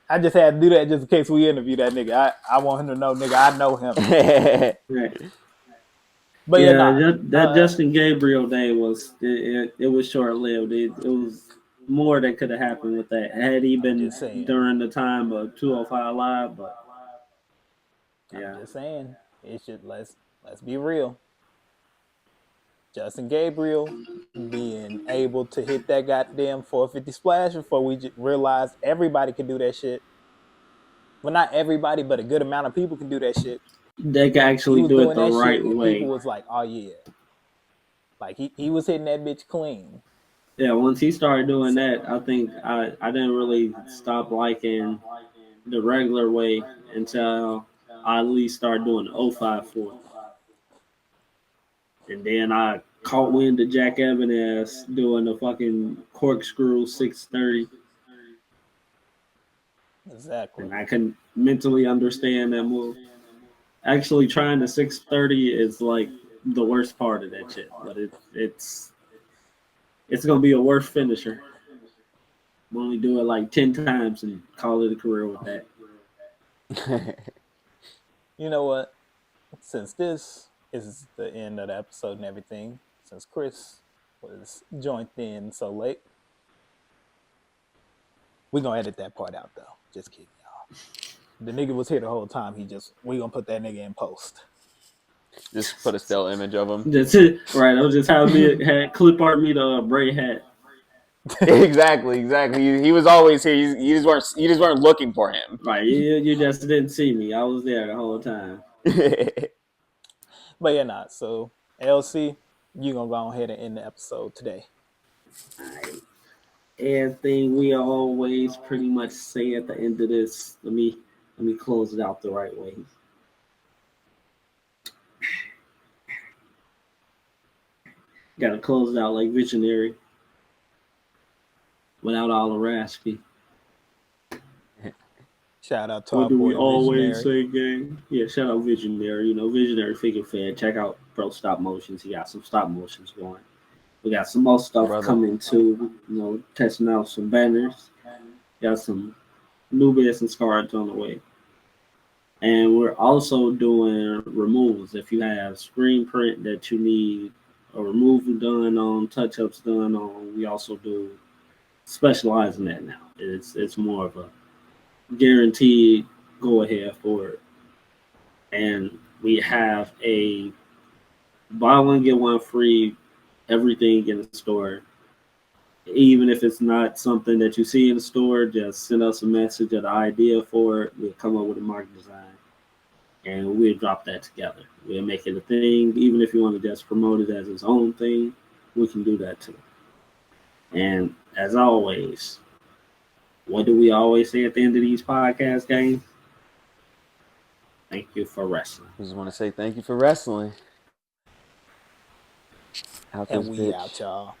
S1: I just had to do that just in case we interview that nigga. I want him to know, nigga, I know him.
S3: Right.
S1: But
S3: yeah, that Justin Gabriel day was it was short lived. It was more that could have happened with that had he been during the time of 205 Live. But yeah,
S1: I'm just saying it should let's be real. Justin Gabriel being able to hit that goddamn 450 splash before we realized everybody could do that shit. Well, not everybody, but a good amount of people can do that shit.
S3: They can actually do it the right way.
S1: People was like, oh yeah. Like he was hitting that bitch clean.
S3: Yeah, once he started doing that, I think I didn't really stop liking the regular way until I at least started doing the 054. And then I caught wind of Jack Evans doing the fucking corkscrew 630.
S1: Exactly.
S3: And I can mentally understand that move. Actually, trying the 630 is like the worst part of that shit. But it's gonna be a worse finisher. I'm only do it like 10 times and call it a career with that.
S1: You know what? Since this is the end of the episode and everything. Since Chris was joined in so late, we gonna edit that part out though. Just kidding, y'all. The nigga was here the whole time. We gonna put that nigga in post.
S2: Just put a still image of him.
S3: That's it, right? I was just how me had clip art me the braid hat.
S2: Exactly. He was always here. You just weren't looking for him.
S3: Right, you just didn't see me. I was there the whole time.
S1: But yeah, not so. LC, you gonna go ahead and end the episode today.
S3: All right. Everything we always pretty much say at the end of this. Let me close it out the right way. Got to close it out like visionary, without all the raspy.
S1: Shout out to
S3: What
S1: our
S3: do
S1: boy
S3: we always
S1: Visionary.
S3: say, gang? Yeah, shout out Visionary. You know, Visionary Figure Fed. Check out Bro Stop Motions. He got some stop motions going. We got some more stuff
S2: Brother.
S3: coming too. You know, testing out some banners. Got some new business cards on the way. And we're also doing removals. If you have screen print that you need a removal done on, touch ups done on, we also do specialize in that now. It's more of a guaranteed go ahead for it. And we have a buy one get one free everything in the store. Even if it's not something that you see in the store, just send us a message of the idea for it. We'll come up with a market design and we'll drop that together. We'll make it a thing. Even if you want to just promote it as its own thing, we can do that too. And as always, what do we always say at the end of these podcast games? Thank you for wrestling.
S2: I just want to say thank you for wrestling. Out
S1: And
S2: this
S1: we
S2: bitch.
S1: out, y'all.